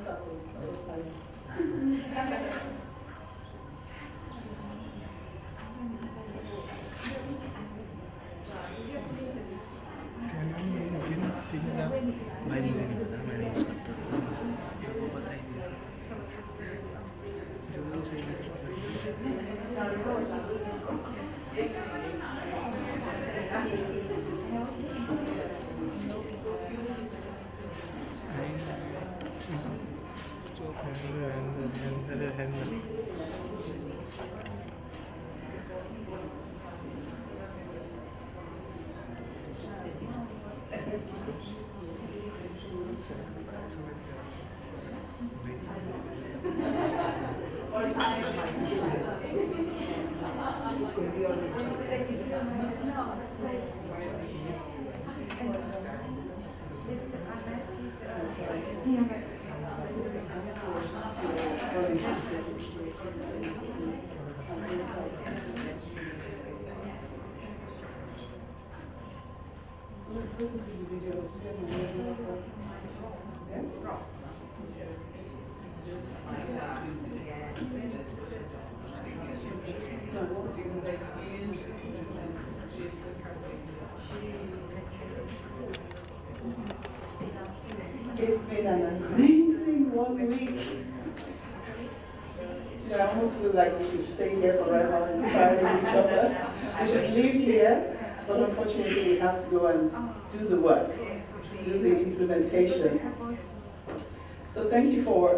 started, so time. It's been an amazing 1 week. I almost feel like we should stay here forever, inspiring each other. We should live here, but unfortunately we have to go and do the work, do the implementation. So thank you for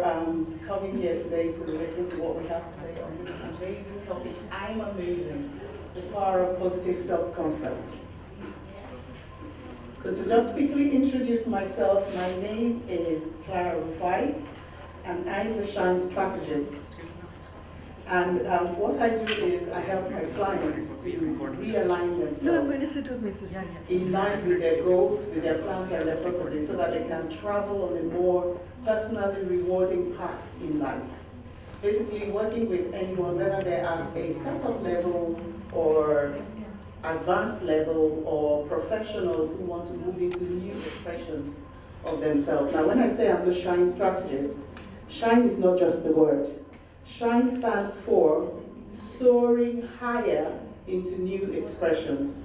coming here today to listen to what we have to say on this amazing topic. I'm amazing, the power of positive self-concept. So to just quickly introduce myself, my name is Clara Rufai, and I'm the Shine Strategist. And what I do is I help my clients to realign themselves in line with their goals, with their plans and their purposes, so that they can travel on a more personally rewarding path in life. Basically working with anyone, whether they're at a startup level or advanced level, or professionals who want to move into new expressions of themselves. Now when I say I'm the Shine Strategist, Shine is not just the word. Shine stands for soaring higher into new expressions.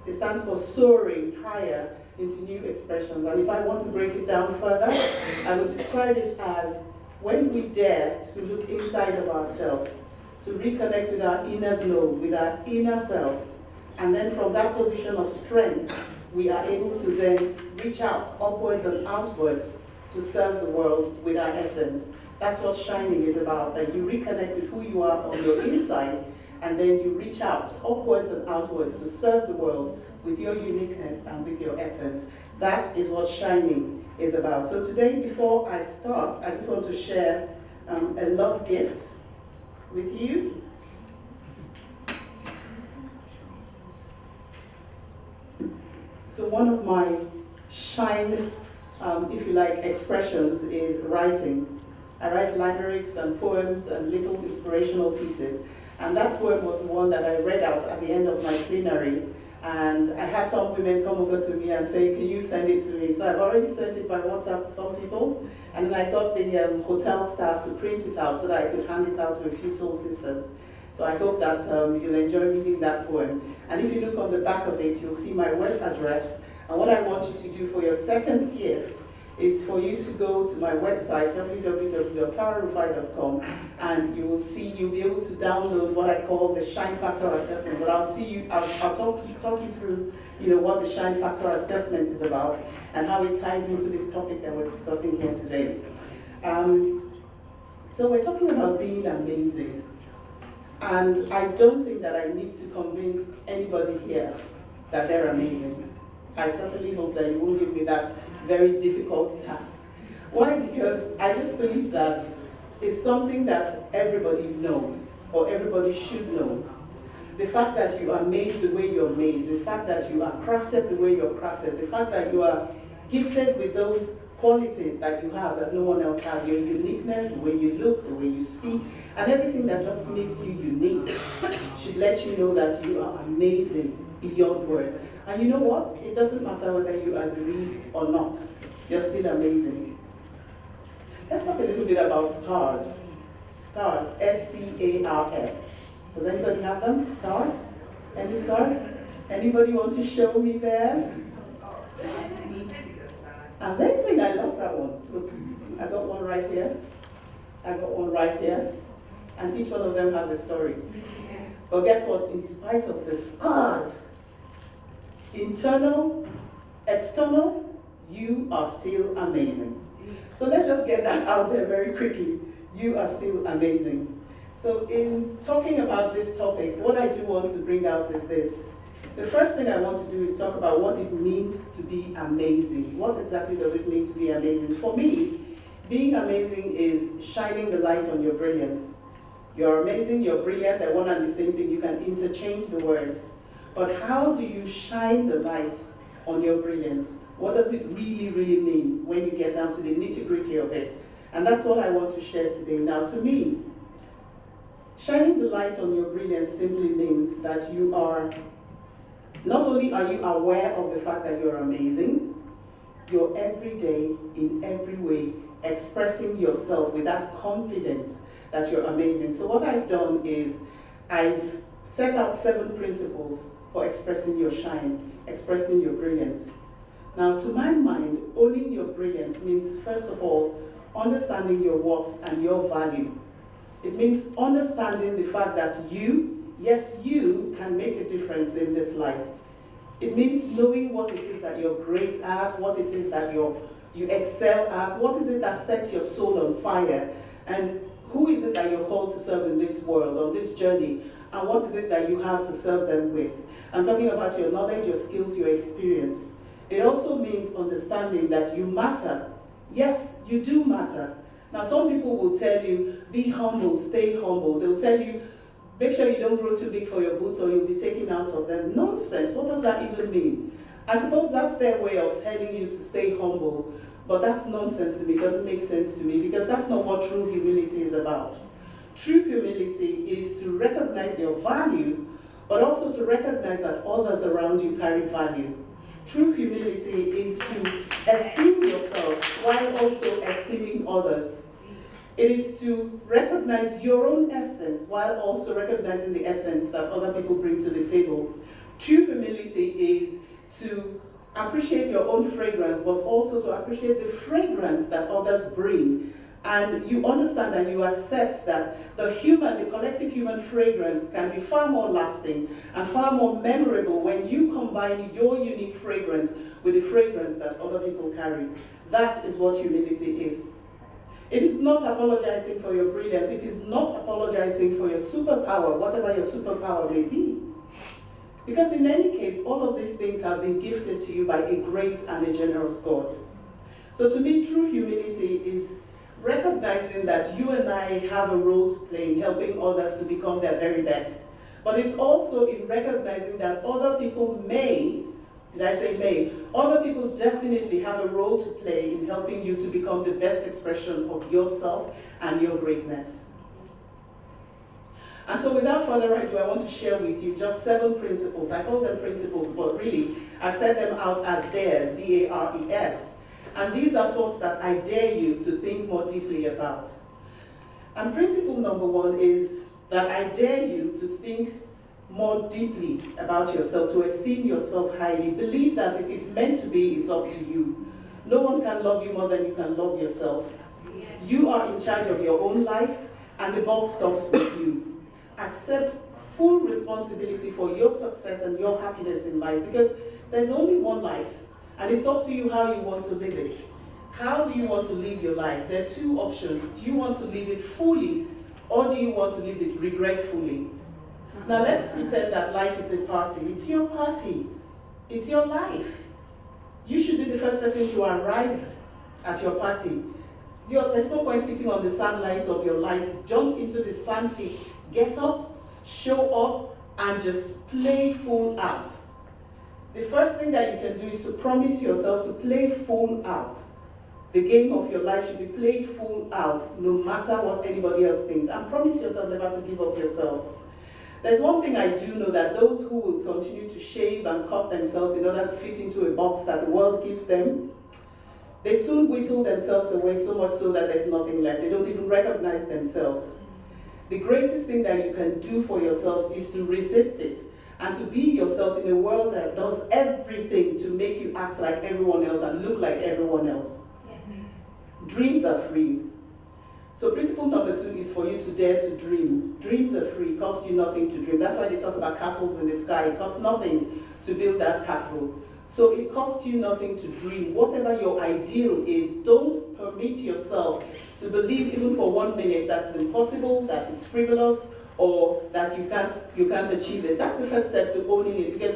It stands for soaring higher into new expressions. And if I want to break it down further, I would describe it as when we dare to look inside of ourselves, to reconnect with our inner glow, with our inner selves, and then from that position of strength, we are able to then reach out upwards and outwards to serve the world with our essence. That's what shining is about, that you reconnect with who you are on your inside, and then you reach out upwards and outwards to serve the world with your uniqueness and with your essence. That is what shining is about. So today, before I start, I just want to share a love gift with you. So one of my shine, if you like, expressions is writing. I write limericks and poems and little inspirational pieces. And that poem was the one that I read out at the end of my plenary. And I had some women come over to me and say, can you send it to me? So I've already sent it by WhatsApp to some people. And then I got the hotel staff to print it out so that I could hand it out to a few soul sisters. So I hope that you'll enjoy reading that poem. And if you look on the back of it, you'll see my web address. And what I want you to do for your second gift is for you to go to my website, www.clararufai.com, and you will see, you'll be able to download what I call the Shine Factor Assessment. But I'll talk you through, what the Shine Factor Assessment is about and how it ties into this topic that we're discussing here today. So we're talking about being amazing. And I don't think that I need to convince anybody here that they're amazing. I certainly hope that you won't give me that very difficult task. Why? Because I just believe that it's something that everybody knows, or everybody should know. The fact that you are made the way you're made, the fact that you are crafted the way you're crafted, the fact that you are gifted with those qualities that you have that no one else has, your uniqueness, the way you look, the way you speak, and everything that just makes you unique should let you know that you are amazing beyond words. And you know what? It doesn't matter whether you agree or not. You're still amazing. let's talk a little bit about scars. Scars, S-C-A-R-S. Does anybody have them? Scars? Any scars? Anybody want to show me theirs? Amazing, I love that one. Look, I got one right here. I got one right here. And each one of them has a story. But guess what? In spite of the scars, internal, external, you are still amazing. So let's just get that out there very quickly. You are still amazing. So in talking about this topic, what I do want to bring out is this. The first thing I want to do is talk about what it means to be amazing. What exactly does it mean to be amazing? For me, being amazing is shining the light on your brilliance. You're amazing, you're brilliant, they're one and the same thing. You can interchange the words. But how do you shine the light on your brilliance? What does it really, really mean when you get down to the nitty-gritty of it? And that's what I want to share today. Now, to me, shining the light on your brilliance simply means that you are, not only are you aware of the fact that you're amazing, you're every day, in every way, expressing yourself with that confidence that you're amazing. So what I've done is I've set out 7 principles for expressing your shine, expressing your brilliance. Now, to my mind, owning your brilliance means, first of all, understanding your worth and your value. It means understanding the fact that you, yes, you can make a difference in this life. It means knowing what it is that you're great at, what it is that you excel at, what is it that sets your soul on fire, and who is it that you're called to serve in this world, on this journey, and what is it that you have to serve them with. I'm talking about your knowledge, your skills, your experience. It also means understanding that you matter. Yes, you do matter. Now, some people will tell you, be humble, stay humble. They'll tell you, make sure you don't grow too big for your boots or you'll be taken out of them. Nonsense. What does that even mean? I suppose that's their way of telling you to stay humble, but that's nonsense to me. It doesn't make sense to me because that's not what true humility is about. True humility is to recognize your value, but also to recognize that others around you carry value. True humility is to esteem yourself while also esteeming others. It is to recognize your own essence while also recognizing the essence that other people bring to the table. True humility is to appreciate your own fragrance, but also to appreciate the fragrance that others bring. And you understand and you accept that the collective human fragrance can be far more lasting and far more memorable when you combine your unique fragrance with the fragrance that other people carry. That is what humility is. It is not apologizing for your brilliance. It is not apologizing for your superpower, whatever your superpower may be. Because in any case, all of these things have been gifted to you by a great and a generous God. So to me, true humility is recognizing that you and I have a role to play in helping others to become their very best. But it's also in recognizing that other people may, did I say may? Other people definitely have a role to play in helping you to become the best expression of yourself and your greatness. And so without further ado, I want to share with you just 7 principles. I call them principles, but really, I've set them out as dares, D-A-R-E-S. And these are thoughts that I dare you to think more deeply about. And principle number 1 is that I dare you to think more deeply about yourself, to esteem yourself highly. Believe that if it's meant to be, it's up to you. No one can love you more than you can love yourself. You are in charge of your own life, and the buck stops with you. Accept full responsibility for your success and your happiness in life, because there's only one life. And it's up to you how you want to live it. How do you want to live your life? There are 2 options. Do you want to live it fully, or do you want to live it regretfully? Now let's pretend that life is a party. It's your party. It's your life. You should be the first person to arrive at your party. There's no point sitting on the sandlines of your life. Jump into the sandpit. Get up, show up, and just play full out. The first thing that you can do is to promise yourself to play full out. The game of your life should be played full out, no matter what anybody else thinks. And promise yourself never to give up yourself. There's one thing I do know, that those who will continue to shave and cut themselves in order to fit into a box that the world gives them, They soon whittle themselves away, so much so that there's nothing left. They don't even recognize themselves. The greatest thing that you can do for yourself is to resist it and to be yourself in a world that does everything to make you act like everyone else and look like everyone else. Yes. Dreams are free. So principle number 2 is for you to dare to dream. Dreams are free, cost you nothing to dream. That's why they talk about castles in the sky. It costs nothing to build that castle. So it costs you nothing to dream. Whatever your ideal is, don't permit yourself to believe even for 1 minute that it's impossible, that it's frivolous, or that you can't achieve it. That's the first step to owning it, because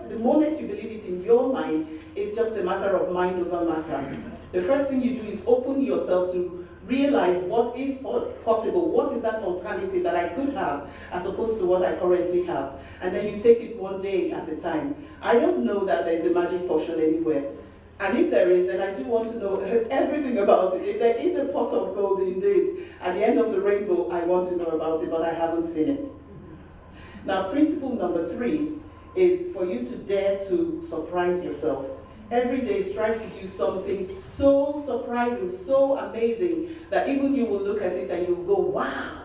the moment you believe it in your mind, it's just a matter of mind over matter. The first thing you do is open yourself to realize what is possible, what is that alternative that I could have as opposed to what I currently have. And then you take it one day at a time. I don't know that there's a magic potion anywhere. And if there is, then I do want to know everything about it. If there is a pot of gold indeed, at the end of the rainbow, I want to know about it, but I haven't seen it. Now, principle number 3 is for you to dare to surprise yourself. Every day, strive to do something so surprising, so amazing, that even you will look at it and you'll go, wow.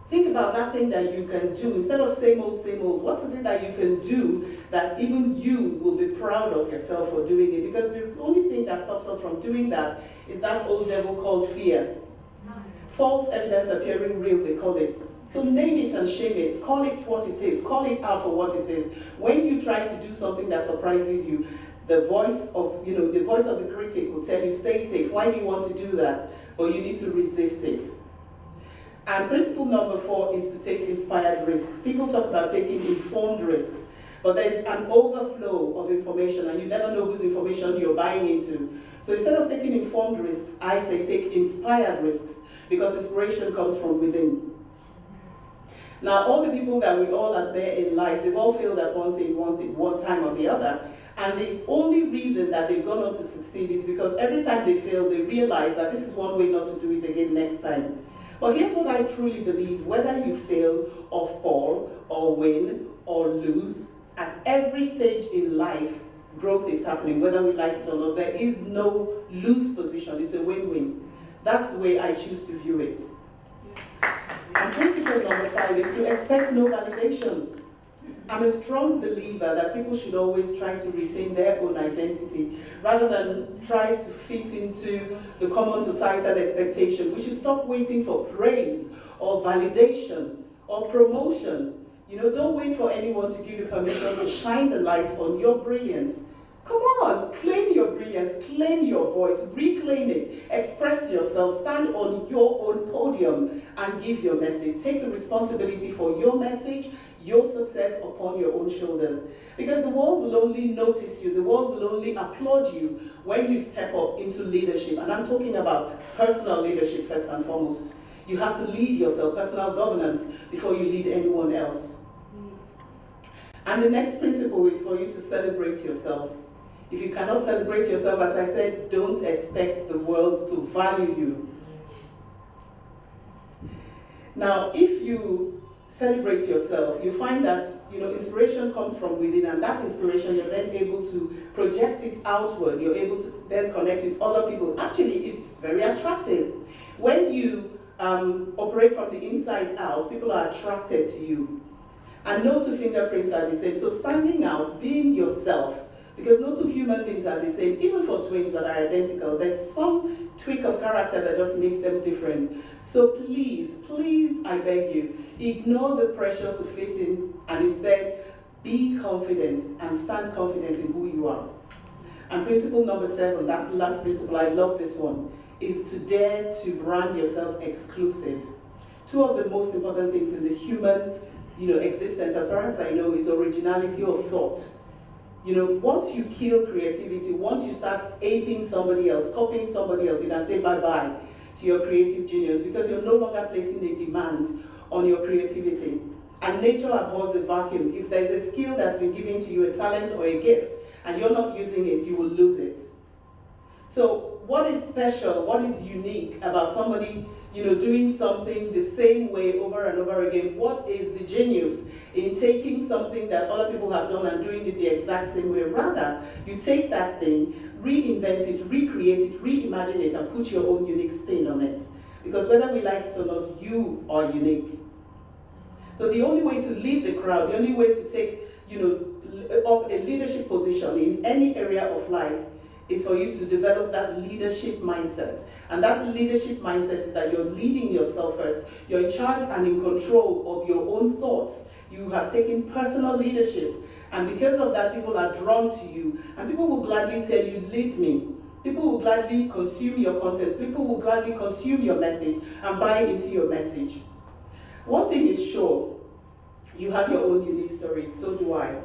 Think about that thing that you can do. Instead of same old, what is it that you can do that even you will be proud of yourself for doing it? Because the only thing that stops us from doing that is that old devil called fear. False evidence appearing real, they call it. So name it and shame it. Call it what it is. Call it out for what it is. When you try to do something that surprises you, the voice of the critic will tell you, stay safe. Why do you want to do that? But you need to resist it. And principle number 4 is to take inspired risks. People talk about taking informed risks, but there's an overflow of information, and you never know whose information you're buying into. So instead of taking informed risks, I say take inspired risks, because inspiration comes from within. Now, all the people that we all admire in life, they've all failed at one time or the other. And the only reason that they've gone on to succeed is because every time they fail, they realize that this is one way not to do it again next time. But here's what I truly believe: whether you fail or fall or win or lose, at every stage in life, growth is happening, whether we like it or not. There is no lose position. It's a win-win. That's the way I choose to view it. And principle number 5 is to expect no validation. I'm a strong believer that people should always try to retain their own identity rather than try to fit into the common societal expectation. We should stop waiting for praise or validation or promotion. Don't wait for anyone to give you permission to shine the light on your brilliance. Come on, claim your brilliance, claim your voice, reclaim it, express yourself, stand on your own podium and give your message. Take the responsibility for your message, your success upon your own shoulders. Because the world will only notice you, the world will only applaud you when you step up into leadership. And I'm talking about personal leadership first and foremost. You have to lead yourself, personal governance, before you lead anyone else. And the next principle is for you to celebrate yourself. If you cannot celebrate yourself, as I said, don't expect the world to value you. Now, if you celebrate yourself, you find that inspiration comes from within, and that inspiration you're then able to project it outward. You're able to then connect with other people. Actually, it's very attractive. When you operate from the inside out, people are attracted to you. And no two fingerprints are the same. So standing out, being yourself, because no two human beings are the same, even for twins that are identical, there's some tweak of character that just makes them different. So please, I beg you, ignore the pressure to fit in and instead be confident and stand confident in who you are. And principle number 7, that's the last principle, I love this one, is to dare to brand yourself exclusive. Two of the most important things in the human existence, as far as I know, is originality of thought. Once you kill creativity, once you start aping somebody else, copying somebody else, you can say bye-bye to your creative genius, because you're no longer placing a demand on your creativity. And nature abhors a vacuum. If there's a skill that's been given to you, a talent or a gift, and you're not using it, you will lose it. So what is special, what is unique about somebody, doing something the same way over and over again? What is the genius in taking something that other people have done and doing it the exact same way? Rather, you take that thing, reinvent it, recreate it, reimagine it, and put your own unique spin on it. Because whether we like it or not, you are unique. So the only way to lead the crowd, the only way to take, up a leadership position in any area of life is for you to develop that leadership mindset. And that leadership mindset is that you're leading yourself first. You're in charge and in control of your own thoughts. You have taken personal leadership. And because of that, people are drawn to you. And people will gladly tell you, lead me. People will gladly consume your content. People will gladly consume your message and buy into your message. One thing is sure, you have your own unique story, so do I.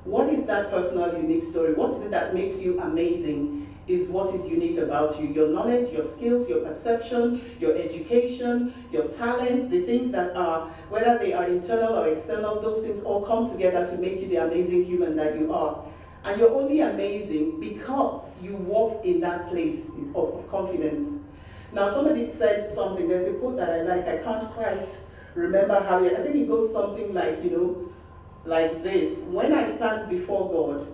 What is that personal unique story? What is it that makes you amazing is what is unique about you. Your knowledge, your skills, your perception, your education, your talent, the things that are, whether they are internal or external, those things all come together to make you the amazing human that you are. And you're only amazing because you walk in that place of confidence. Now somebody said something, there's a quote that I like, I can't quite remember how I think it goes something like, like this. When I stand before God,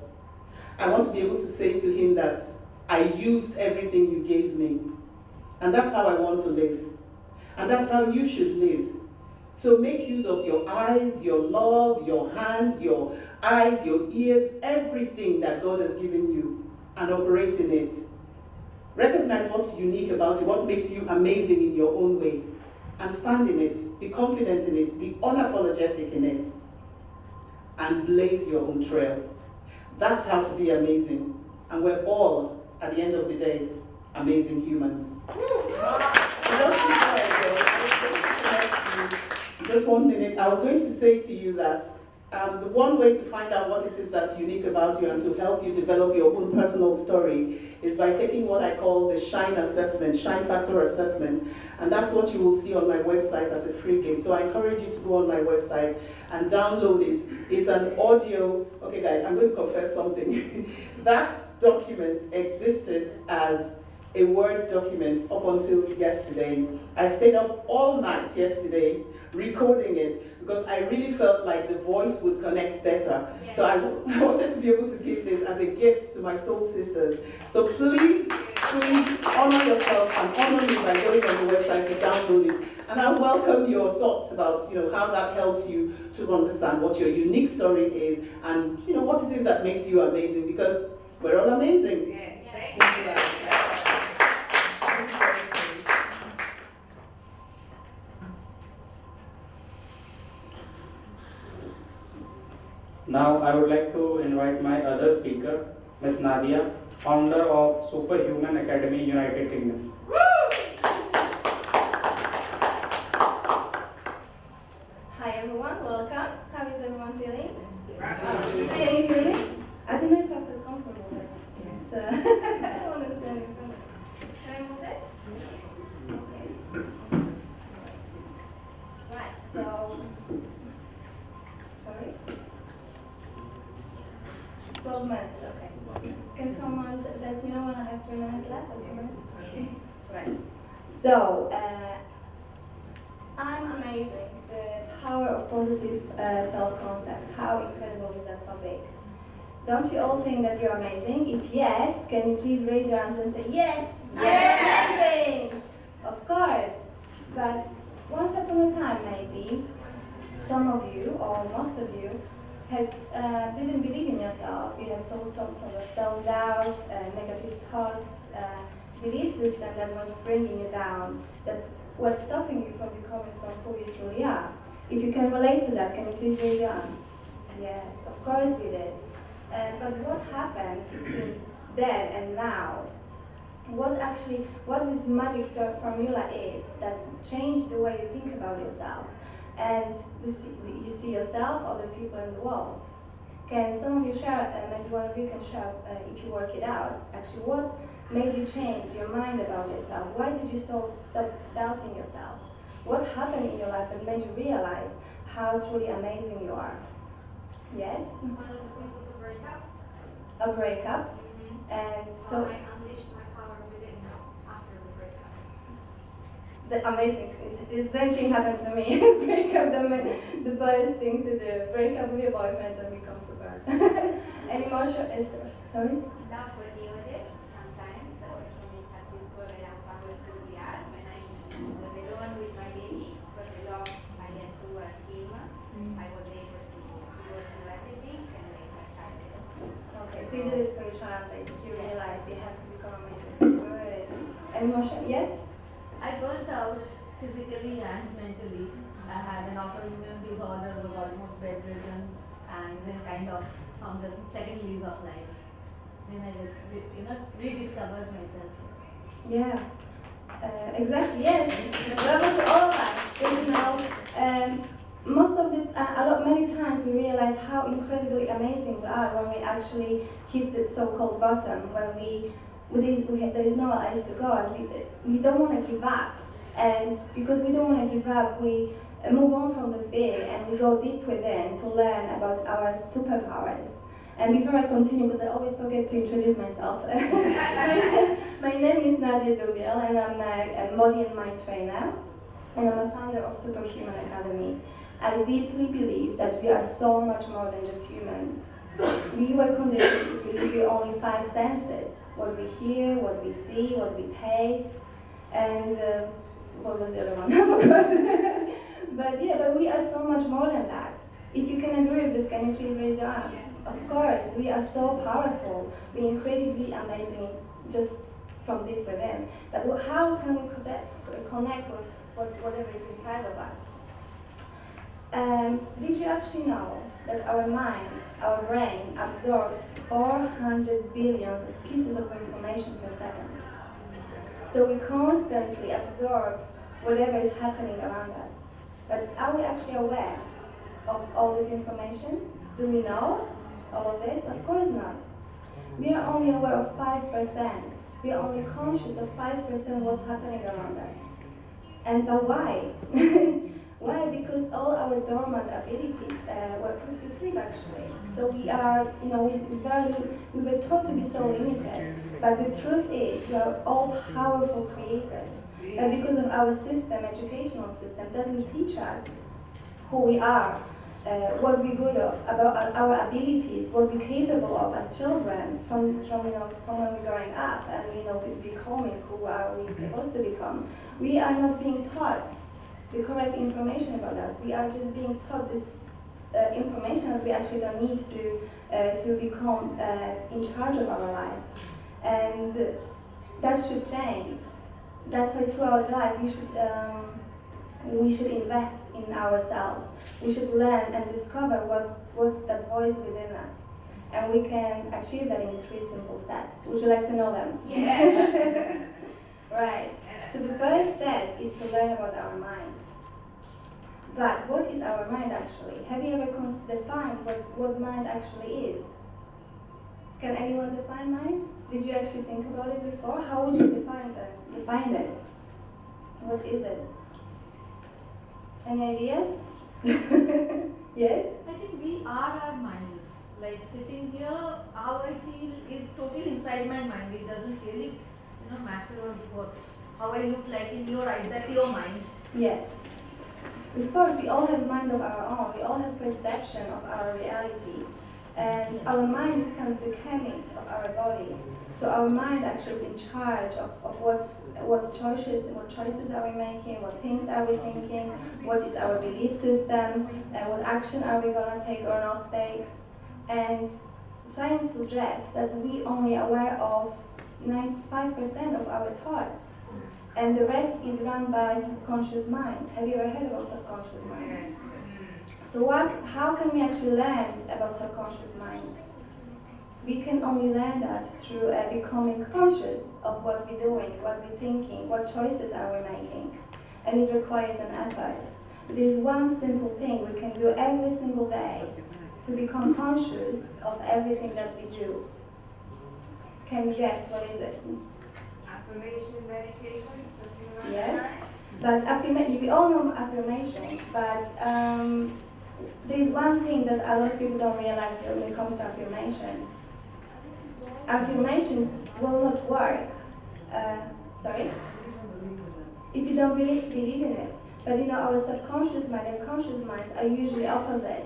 I want to be able to say to him that I used everything you gave me. And that's how I want to live. And that's how you should live. So make use of your eyes, your love, your hands, your eyes, your ears, everything that God has given you, and operate in it. Recognize what's unique about you, what makes you amazing in your own way, and stand in it, be confident in it, be unapologetic in it, and blaze your own trail. That's how to be amazing. And we're all, at the end of the day, amazing humans. Just 1 minute. I was going to say to you that the one way to find out what it is that's unique about you and to help you develop your own personal story is by taking what I call the Shine Assessment, Shine Factor Assessment. And that's what you will see on my website as a free gift. So I encourage you to go on my website and download it. It's an audio, okay guys, I'm going to confess something. That document existed as a Word document up until yesterday. I stayed up all night yesterday recording it because I really felt like the voice would connect better. Yes. So I wanted to be able to give this as a gift to my soul sisters. So please honor yourself and honor me by going on the website to download it. And I welcome your thoughts about how that helps you to understand what your unique story is and what it is that makes you amazing, because we're all amazing. Yes. Yes. Now I would like to invite my other speaker, Ms. Nadia, founder of Superhuman Academy, United Kingdom. Hi everyone, welcome. How is everyone feeling? Feeling good? I don't know if I feel comfortable right now. Yes. I don't want to stand in front. Can I move this? Okay. Right, so, sorry? 12 minutes, okay. Can someone let me know when I have 3 minutes left or 2 minutes? Okay. Right. So, I'm amazing. The power of positive self-concept. How incredible is that topic? Don't you all think that you're amazing? If yes, can you please raise your hands and say, yes, yes, amazing! Of course. But once upon a time, maybe, some of you, or most of you, didn't believe in yourself. You have some sort of self-doubt, negative thoughts, belief system that was bringing you down, that was stopping you from becoming from who you truly are. If you can relate to that, can you please raise your hand? Yes, of course we did. But what happened between then and now? What this magic formula is that changed the way you think about yourself, and you see yourself, other people in the world. Can some of you share, maybe one of you can share, if you work it out, actually what made you change your mind about yourself? Why did you stop doubting yourself? What happened in your life that made you realize how truly amazing you are? Yes? One of the things was a breakup. A breakup? Mm-hmm. And so... I unleashed my power within. the amazing. The same thing happened to me. Break up the best thing to do. Break up with your boyfriend and become super. An emotional sorry? Love for deodorants sometimes, also it has discovered a power to the art when I was alone with my baby, because the love I had towards him, I was able to go through everything and raise a child. Okay, so you did it for your child, basically. You realized you have to become amazing. Good. An emotion, yes? I burnt out physically and mentally. I had an autoimmune disorder, was almost bedridden, and then kind of found the second lease of life. Then I rediscovered myself. Yeah. Exactly, yes. Welcome to all of us. Because now, most of the, many times we realize how incredibly amazing we are when we actually hit the so-called bottom, when there is no place to go, and we don't want to give up. And because we don't want to give up, we move on from the fear and we go deep within to learn about our superpowers. And before I continue, because I always forget to introduce myself, my name is Nadia Dubiel, and I'm a body and mind trainer, and I'm a founder of Superhuman Academy. I deeply believe that we are so much more than just humans. We were conditioned to believe we only 5 senses: what we hear, what we see, what we taste, and what was the other one? I forgot. But we are so much more than that. If you can agree with this, can you please raise your hand? Yes. Of course, we are so powerful. We're incredibly amazing just from deep within. But how can we connect with whatever is inside of us? Did you actually know that our mind, our brain, absorbs 400 billions of pieces of information per second? So we constantly absorb whatever is happening around us. But are we actually aware of all this information? Do we know all of this? Of course not. We are only aware of 5%. We are only conscious of 5% of what's happening around us. And but why? Why? Because all our dormant abilities were put to sleep actually. So we are, we were taught to be so limited. But the truth is, we are all powerful creators. But because of our system, educational system, doesn't teach us who we are, what we're good of, about our abilities, what we're capable of as children from when we're growing up and we're becoming who are we supposed to become. We are not being taught the correct information about us. We are just being taught this information that we actually don't need to become in charge of our life. And that should change. That's why throughout life we should invest in ourselves. We should learn and discover what's that voice within us. And we can achieve that in 3 simple steps. Would you like to know them? Yes. Right. So the first step is to learn about our mind. But what is our mind actually? Have you ever defined what mind actually is? Can anyone define mind? Did you actually think about it before? How would you define it? What is it? Any ideas? Yes? I think we are our minds. Like sitting here, how I feel is totally inside my mind. It doesn't really, matter how I look like in your eyes. That's your mind. Yes. Of course, we all have a mind of our own. We all have perception of our reality. And our mind is kind of the chemist of our body. So our mind actually is in charge of what choices are we making, what things are we thinking, what is our belief system, and what action are we going to take or not take. And science suggests that we only are aware of 95% of our thoughts. And the rest is run by subconscious mind. Have you ever heard about subconscious mind? So how can we actually learn about subconscious mind? We can only learn that through becoming conscious of what we're doing, what we're thinking, what choices are we making. And it requires an effort. There's one simple thing we can do every single day to become conscious of everything that we do. Can you guess what is it? Affirmation, meditation, something like Yes. that. But we all know affirmations, but there's one thing that a lot of people don't realize when it comes to affirmation. Affirmation will not work. Sorry? if you don't believe in it. But you know, our subconscious mind and conscious mind are usually opposite.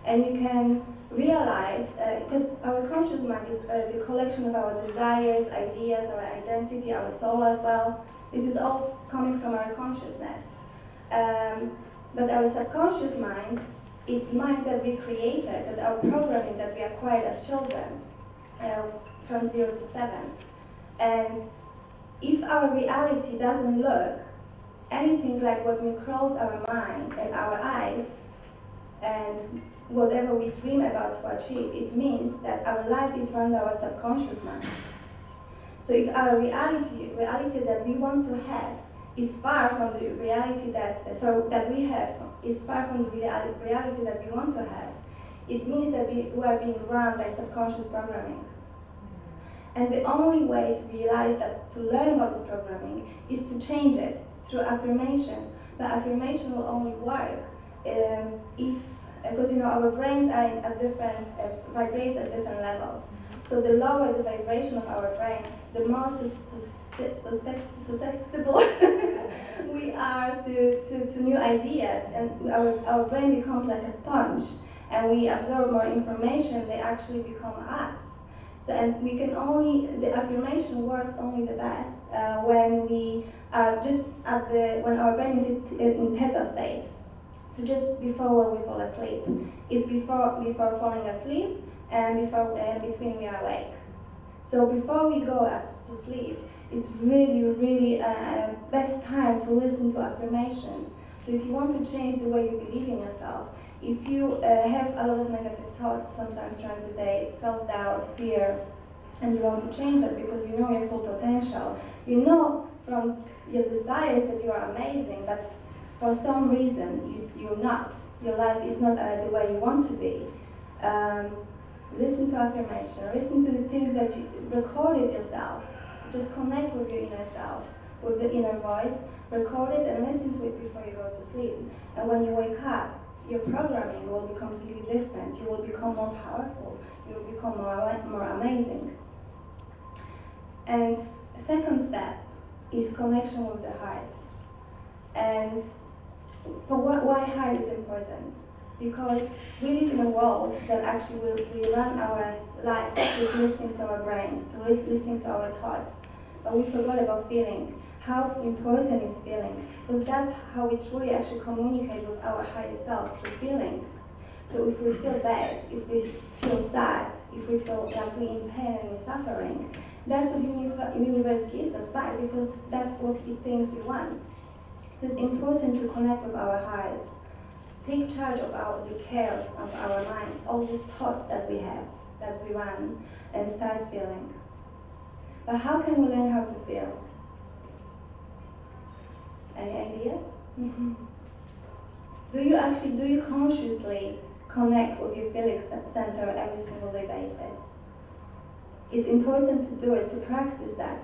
And you can realize, because our conscious mind is the collection of our desires, ideas, our identity, our soul as well. This is all coming from our consciousness. But our subconscious mind, it's mind that we created, that our programming that we acquired as children, from 0 to 7. And if our reality doesn't look anything like what we close our mind and our eyes, and whatever we dream about to achieve, it means that our life is run by our subconscious mind. So if our reality that we want to have is far from the reality that we have, is far from the reality that we want to have, it means that we are being run by subconscious programming. And the only way to realize that, to learn about this programming, is to change it through affirmations. But affirmation will only work because you know our brains are at different vibrates at different levels. So the lower the vibration of our brain, the more susceptible we are to new ideas, and our brain becomes like a sponge, and we absorb more information. They actually become us. So, and we can only, the affirmation works only the best when we are just when our brain is in theta state. So just before we fall asleep. It's before falling asleep and between we are awake. So before we go to sleep, it's really best time to listen to affirmation. So if you want to change the way you believe in yourself, if you have a lot of negative thoughts sometimes during the day, self-doubt, fear, and you want to change that because you know your full potential, you know from your desires that you are amazing, but for some reason you're not. Your life is not the way you want to be. Listen to affirmation, listen to the things that you recorded yourself. Just connect with your inner self, with the inner voice, record it and listen to it before you go to sleep. And when you wake up, your programming will be completely different. You will become more powerful. You will become more amazing. And second step is connection with the heart. And why heart is important? Because we live in a world that actually we run our life with listening to our brains, to listening to our thoughts. But we forgot about feeling. How important is feeling? Because that's how we truly actually communicate with our higher self, through feeling. So if we feel bad, if we feel sad, if we feel like we're in pain and we're suffering, that's what the universe gives us back, because that's what it thinks we want. So it's important to connect with our hearts. Take charge of the cares of our minds, all these thoughts that we have, that we run, and start feeling. But how can we learn how to feel? Any ideas? Do you consciously connect with your feeling center every single day basis? It's important to do it, to practice that.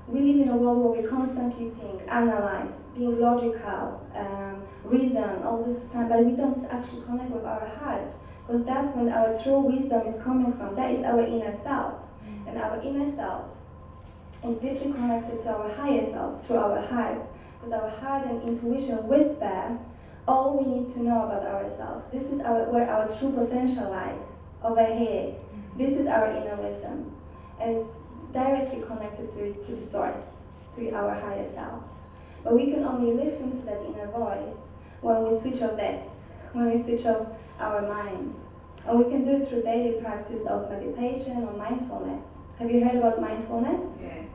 We live in a world where we constantly think, analyze, being logical, reason, all this time, but we don't actually connect with our heart, because that's when our true wisdom is coming from. That is our inner self. And our inner self is deeply connected to our higher self through our heart, because our heart and intuition whisper all we need to know about ourselves. This is where our true potential lies, over here. This is our inner wisdom. And it's directly connected to the source, to our higher self. But we can only listen to that inner voice when we switch off this, when we switch off our minds. And we can do it through daily practice of meditation or mindfulness. Have you heard about mindfulness? Yes.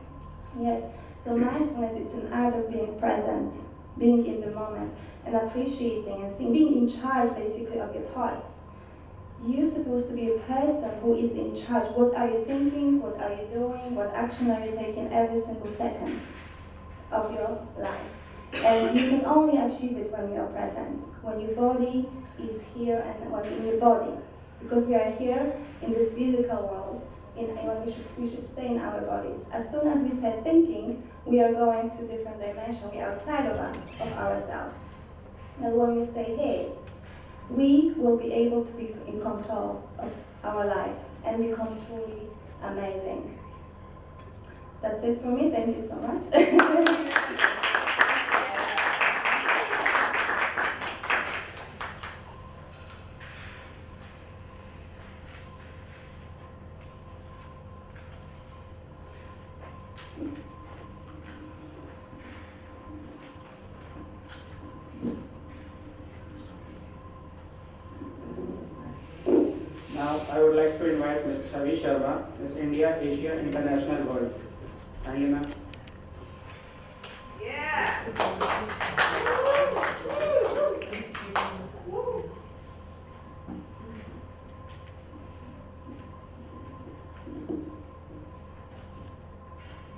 Yes. So mindfulness is an art of being present, being in the moment, and appreciating and seeing, being in charge basically of your thoughts. You're supposed to be a person who is in charge. What are you thinking? What are you doing? What action are you taking every single second of your life? And you can only achieve it when you are present, when your body is here and when in your body. Because we are here in this physical world, when we should stay in our bodies. As soon as we start thinking, we are going to different dimension. We are outside of us, of ourselves. And when we stay here, we will be able to be in control of our life and become truly amazing. That's it for me. Thank you so much. I would like to invite Ms. Chavi Sharma, Miss India, Asia, International World. Kindly, ma'am.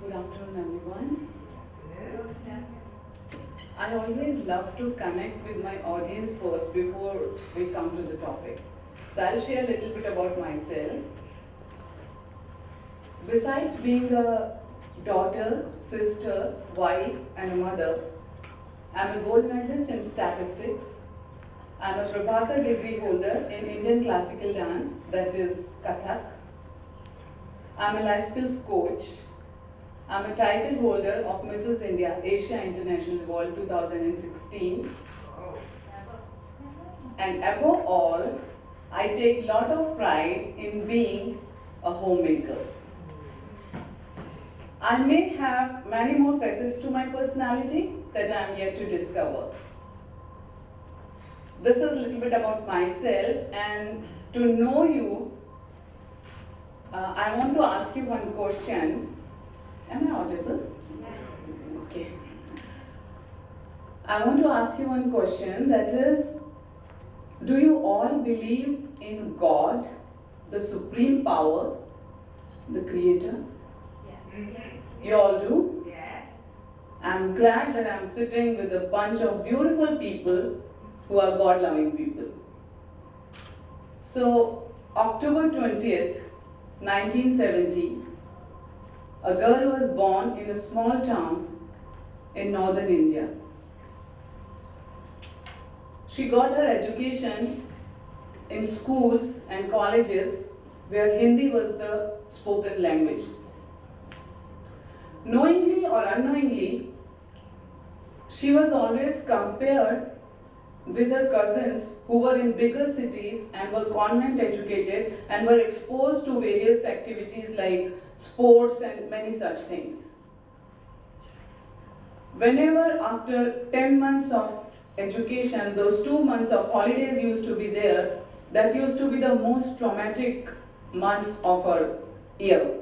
Good afternoon, everyone. I always love to connect with my audience first before we come to the topic. So I'll share a little bit about myself. Besides being a daughter, sister, wife, and a mother, I'm a gold medalist in statistics. I'm a Prabhakar degree holder in Indian classical dance, that is Kathak. I'm a life skills coach. I'm a title holder of Mrs. India Asia International World 2016. And above all, I take a lot of pride in being a homemaker. I may have many more facets to my personality that I am yet to discover. This is a little bit about myself, and to know you, I want to ask you one question. Am I audible? Yes. Okay. I want to ask you one question, that is, do you all believe in God, the supreme power, the creator? Yes. You all do? Yes. I'm glad that I'm sitting with a bunch of beautiful people who are God-loving people. So, October 20th, 1970, a girl was born in a small town in northern India. She got her education in schools and colleges where Hindi was the spoken language. Knowingly or unknowingly, she was always compared with her cousins who were in bigger cities and were convent educated and were exposed to various activities like sports and many such things. Whenever after 10 months of education, those 2 months of holidays used to be there, that used to be the most traumatic months of her year,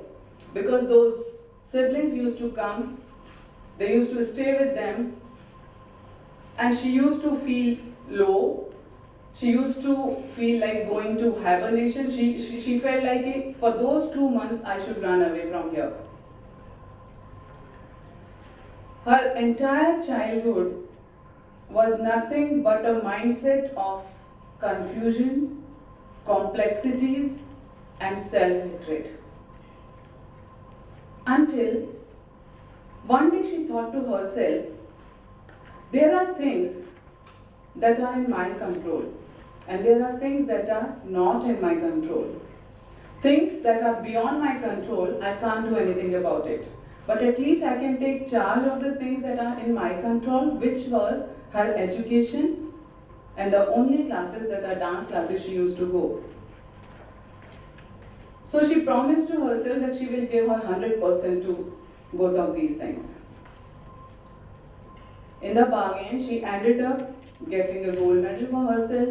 because those siblings used to come, they used to stay with them, and she used to feel low. She used to feel like going to hibernation. She felt like for those 2 months I should run away from here. Her entire childhood was nothing but a mindset of confusion, complexities, and self-hatred. Until one day she thought to herself, there are things that are in my control, and there are things that are not in my control. Things that are beyond my control, I can't do anything about it. But at least I can take charge of the things that are in my control, which was her education and the only classes that are dance classes she used to go. So she promised to herself that she will give her 100% to both of these things. In the bargain, she ended up getting a gold medal for herself.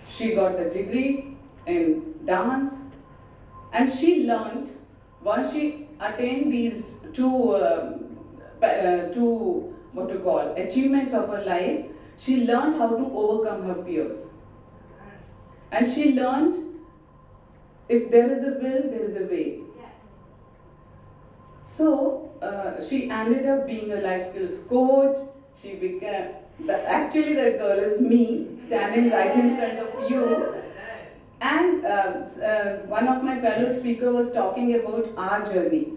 She got the degree in dance, and she learned, once she attained these two achievements of her life, she learned how to overcome her fears. And she learned, if there is a will, there is a way. Yes. So she ended up being a life skills coach. She became, actually that girl is me, standing right in front of you. And one of my fellow speakers was talking about our journey.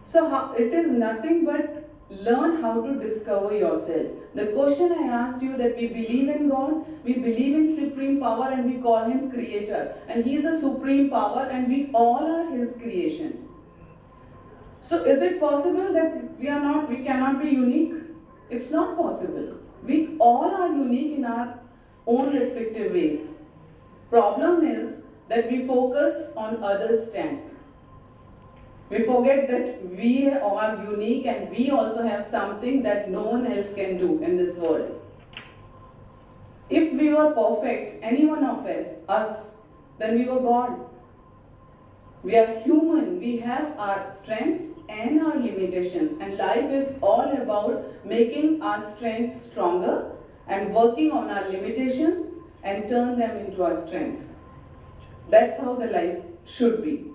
So it is nothing but learn how to discover yourself. The question I asked you, that we believe in God, we believe in supreme power, and we call him creator. And he is the supreme power, and we all are his creation. So is it possible that we cannot be unique? It's not possible. We all are unique in our own respective ways. Problem is that we focus on others' strength. We forget that we are unique and we also have something that no one else can do in this world. If we were perfect, any one of us, then we were God. We are human, we have our strengths and our limitations, and life is all about making our strengths stronger and working on our limitations and turn them into our strengths. That's how the life should be.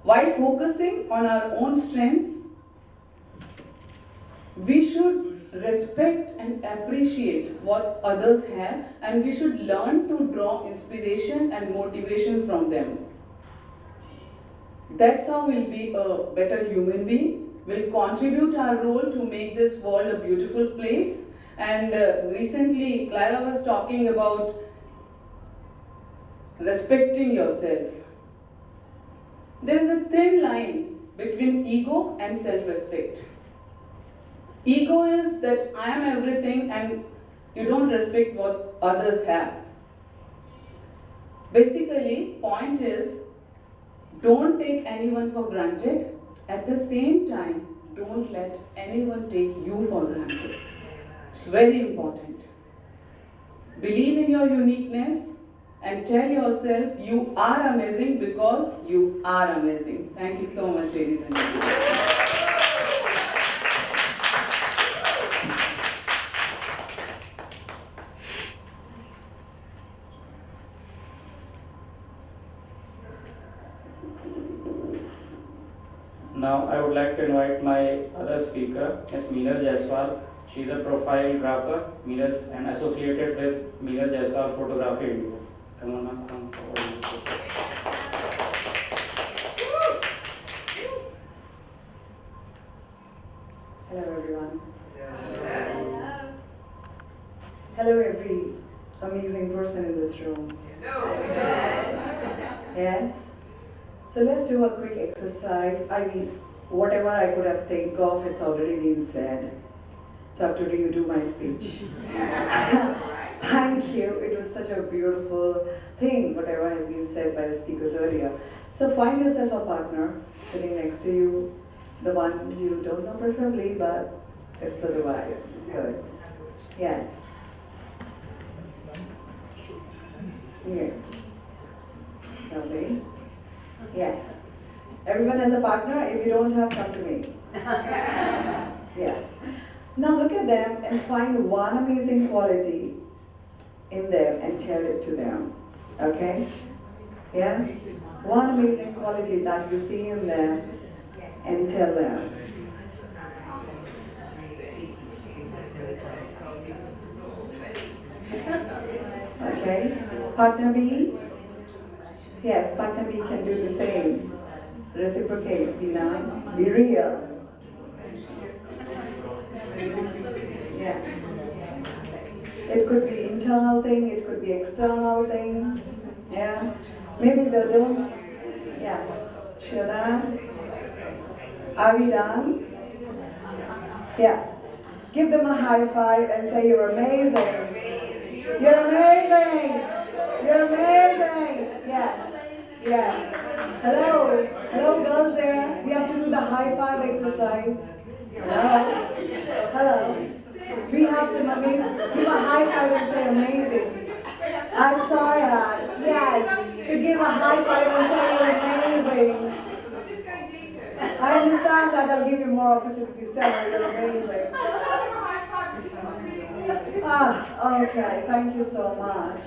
While focusing on our own strengths, we should respect and appreciate what others have, and we should learn to draw inspiration and motivation from them. That's how we'll be a better human being. We'll contribute our role to make this world a beautiful place. And recently, Clara was talking about respecting yourself. There is a thin line between ego and self-respect. Ego is that I am everything and you don't respect what others have. Basically, point is, don't take anyone for granted. At the same time, don't let anyone take you for granted. It's very important. Believe in your uniqueness and tell yourself you are amazing because you are amazing. Thank you so much, ladies and gentlemen. Now I would like to invite my other speaker, Ms. Meenal Jaiswal. She is a profile grapher, and associated with Meenal Jaiswal Photography India. Come on, ma'am, come forward. Hello everyone. Hello. Hello every amazing person in this room. Yes? So let's do a quick exercise. I mean, whatever I could have think of, it's already been said. So after you do my speech. Thank you. It was such a beautiful thing, whatever has been said by the speakers earlier. So find yourself a partner sitting next to you, the one you don't know preferably, but it's otherwise. It's good. Yes. Here. Lovely. Yes. Everyone has a partner. If you don't have, come to me. Yes. Now look at them and find one amazing quality in them and tell it to them. Okay? Yeah? One amazing quality that you see in them and tell them. Okay? Partner B? Yes, partner B can do the same. Reciprocate, be nice, be real. Yeah. It could be internal thing, it could be external thing. Yeah. Maybe they don't. Yeah. Shada. Are we done? Yeah. Give them a high five and say you're amazing. You're amazing. You're amazing. Yes. Yes. Hello. Hello, girls there. We have to do the high five exercise. Hello. Hello. We have some amazing. Give a high five and say amazing. I saw that. Yes. To give a high five and say you're amazing. I understand that. I'll give you more opportunities. Tell her you're amazing. Okay. Thank you so much.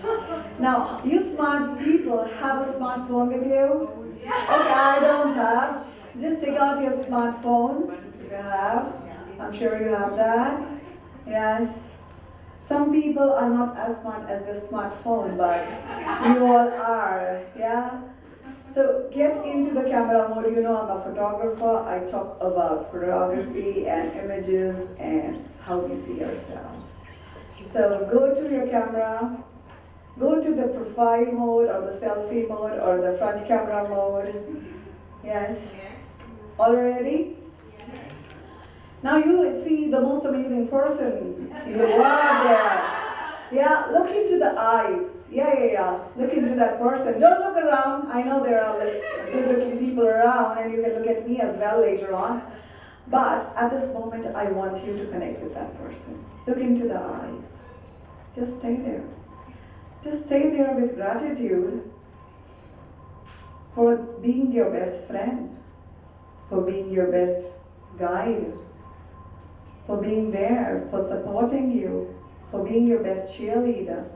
Now, you smart people have a smartphone with you? Okay, I don't have. Just take out your smartphone. If you have. I'm sure you have that. Yes. Some people are not as smart as the smartphone, but you all are. Yeah? So get into the camera mode. You know I'm a photographer. I talk about photography and images and how we see ourselves. So go to your camera, go to the profile mode or the selfie mode or the front camera mode. Yes? All ready? Now you will see the most amazing person in the world there. Yeah, look into the eyes. Yeah. Look into that person. Don't look around. I know there are good-looking people around and you can look at me as well later on. But at this moment, I want you to connect with that person. Look into the eyes. Just stay there. Just stay there with gratitude for being your best friend, for being your best guide, for being there, for supporting you, for being your best cheerleader,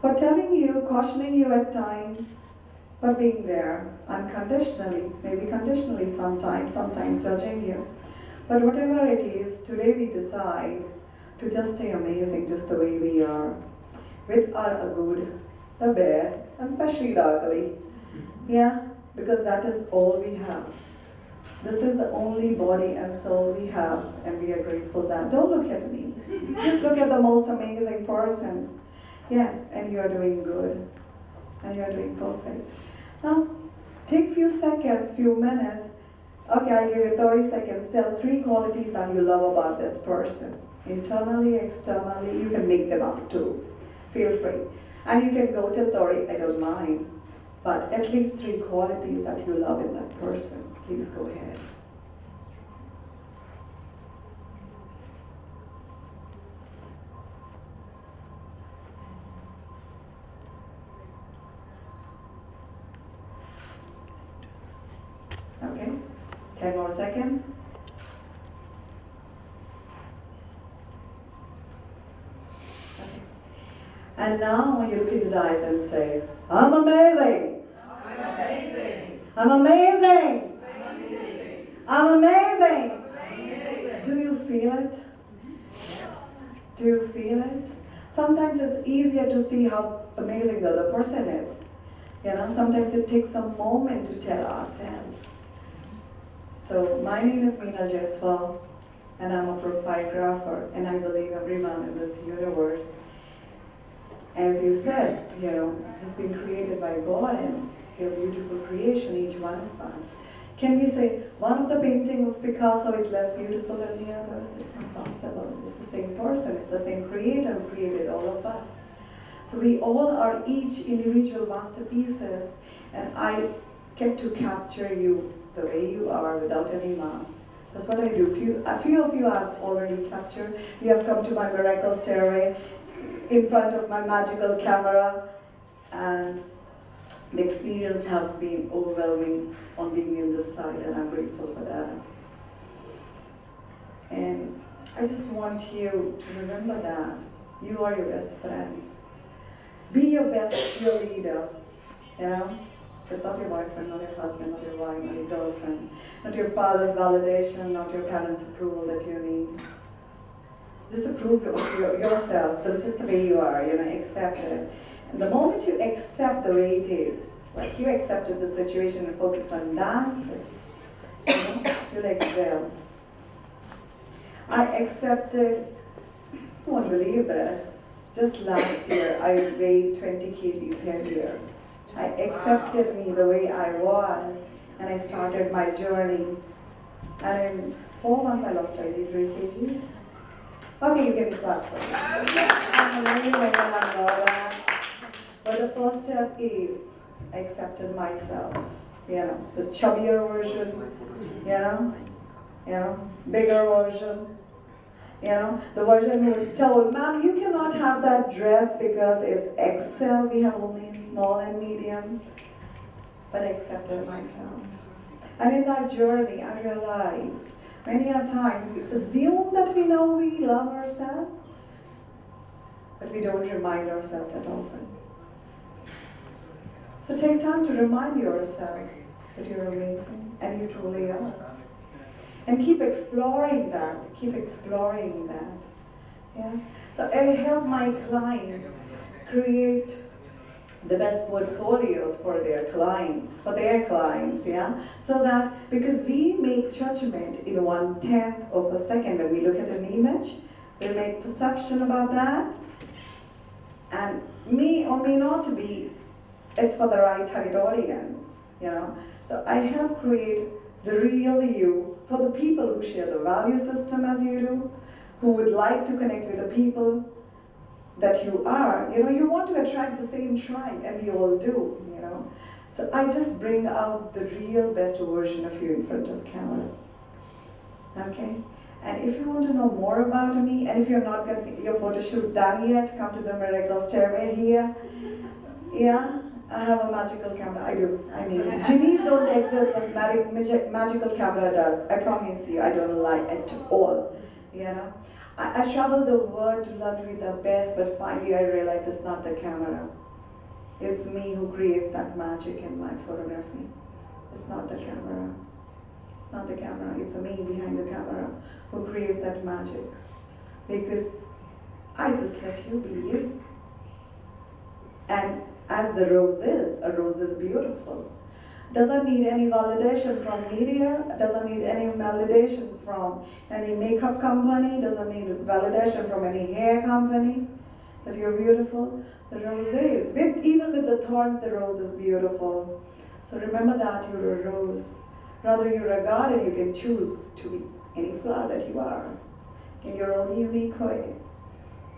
for telling you, cautioning you at times, for being there unconditionally, maybe conditionally sometimes judging you. But whatever it is, today we decide to just stay amazing just the way we are, with our good, the bad, and especially the ugly. Yeah, because that is all we have. This is the only body and soul we have, and we are grateful that. Don't look at me. Just look at the most amazing person. Yes, and you are doing good, and you are doing perfect. Now, take few seconds, few minutes. Okay, I'll give you 30 seconds. Tell 3 qualities that you love about this person. Internally, externally, you can make them up too. Feel free. And you can go till 30, I don't mind. But at least 3 qualities that you love in that person. Please go ahead. Okay, 10 more seconds. Okay. And now you look into the eyes and say, I'm amazing. I'm amazing. I'm amazing. I'm amazing. Do you feel it? Yes. Do you feel it? Sometimes it's easier to see how amazing the other person is. You know, sometimes it takes a moment to tell ourselves. So my name is Meenal Jaiswal, and I'm a profile-grapher, and I believe everyone in this universe, as you said, you know, has been created by God, and you're a beautiful creation, each one of us. Can we say one of the painting of Picasso is less beautiful than the other? It's impossible. It's the same person, it's the same creator who created all of us. So we all are each individual masterpieces, and I get to capture you the way you are without any mask. That's what I do. A few of you I've already captured. You have come to my miracle stairway in front of my magical camera, and the experience have been overwhelming on being in this side, and I'm grateful for that. And I just want you to remember that you are your best friend. Be your best cheerleader, you know? It's not your boyfriend, not your husband, not your wife, not your girlfriend, not your father's validation, not your parents' approval that you need. Just approve of yourself. That's just the way you are, you know, accept it. And the moment you accept the way it is, like you accepted the situation and focused on dancing, you know, you'll excel. I accepted, you won't believe this, just last year I weighed 20 kgs heavier. I accepted me the way I was, and I started my journey. And in 4 months I lost 23 kgs. Okay, you can clap for me. I'm amazing, and I know that. But the first step is I accepted myself. You know, the chubbier version, you know, bigger version. You know, the version who was told, Ma'am, you cannot have that dress because it's XL, we have only in small and medium. But I accepted myself. And in that journey, I realized many a times we assume that we know we love ourselves, but we don't remind ourselves that often. So take time to remind yourself that you're amazing, and you truly are. And keep exploring that, yeah. So I help my clients create the best portfolios for their clients, yeah. So that, because we make judgment in 1/10 of a second when we look at an image, we make perception about that, and may or may not be, it's for the right target audience, you know. So I help create the real you for the people who share the value system as you do, who would like to connect with the people that you are. You know, you want to attract the same tribe, and we all do, you know. So I just bring out the real best version of you in front of camera. Okay? And if you want to know more about me, and if you're not getting your photo shoot done yet, come to the Miracle Stairway here. Yeah, I have a magical camera. I do. I mean, genies don't exist, but magical camera does. I promise you, I don't lie at all. You know, I travel the world to learn to be the best, but finally I realize it's not the camera. It's me who creates that magic in my photography. It's not the camera. It's not the camera. It's me behind the camera who creates that magic. Because I just let you be you. And as the rose is, a rose is beautiful. Doesn't need any validation from media, doesn't need any validation from any makeup company, doesn't need validation from any hair company that you're beautiful. The rose is. Even with the thorns, the rose is beautiful. So remember that you're a rose. Rather, you're a garden, you can choose to be any flower that you are in your own unique way.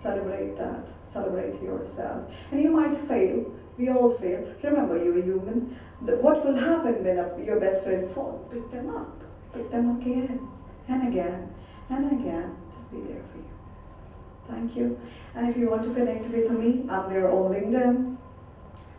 Celebrate that. Celebrate yourself. And you might fail. We all fail. Remember, you're human. What will happen when your best friend falls? Pick them up. Pick them again and again and again. Just be there for you. Thank you. And if you want to connect with me, I'm there on LinkedIn.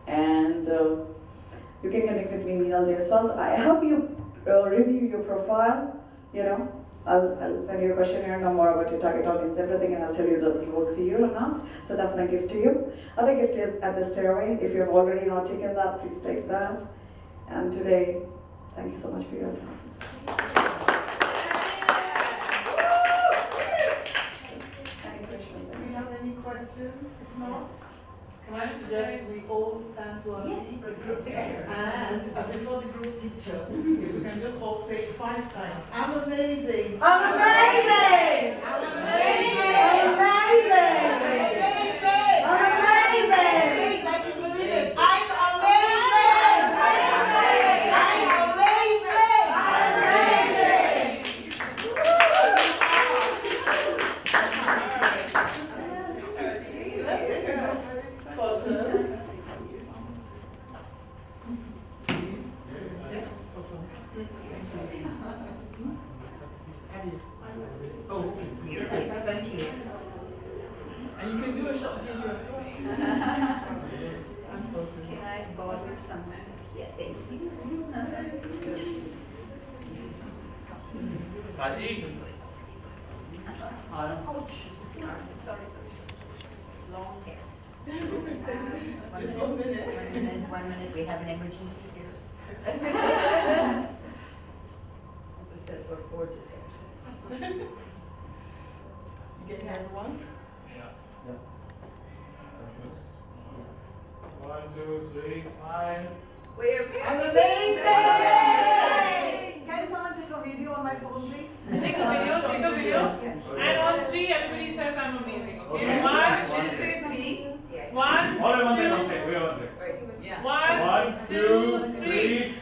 And you can connect with me, Meenal Jaiswal. So I help you review your profile. You know, I'll send you a questionnaire, know more about your target audience, everything, and I'll tell you does it work for you or not. So that's my gift to you. Other gift is at the stairway. If you have already not taken that, please take that. And today, thank you so much for your time. Any questions? Do we have any questions? If not, can I suggest we all stand to our feet? And before the group picture, if we can just all say 5 times, I'm amazing. I'm amazing! I'm amazing. I'm amazing! I'm amazing. Like you believe it. I'm amazing. I'm amazing. I'm amazing. So let's take a photo. Awesome. Oh, thank you. And you can do a short video as well. And photos. Can I bother someone? Yeah, thank you. Sorry. Long hair. Just 1 minute. 1 minute, we have an emergency here. Sisters were gorgeous hair. You can have one. Yeah. 1, 2, 3, smile. I'm amazing! Can someone take a video on my phone, please? Take a video. And on 3, everybody says I'm amazing. Okay, 1, 1, All at once, 2, one second, wait one second. Yeah. 1, 2, 3.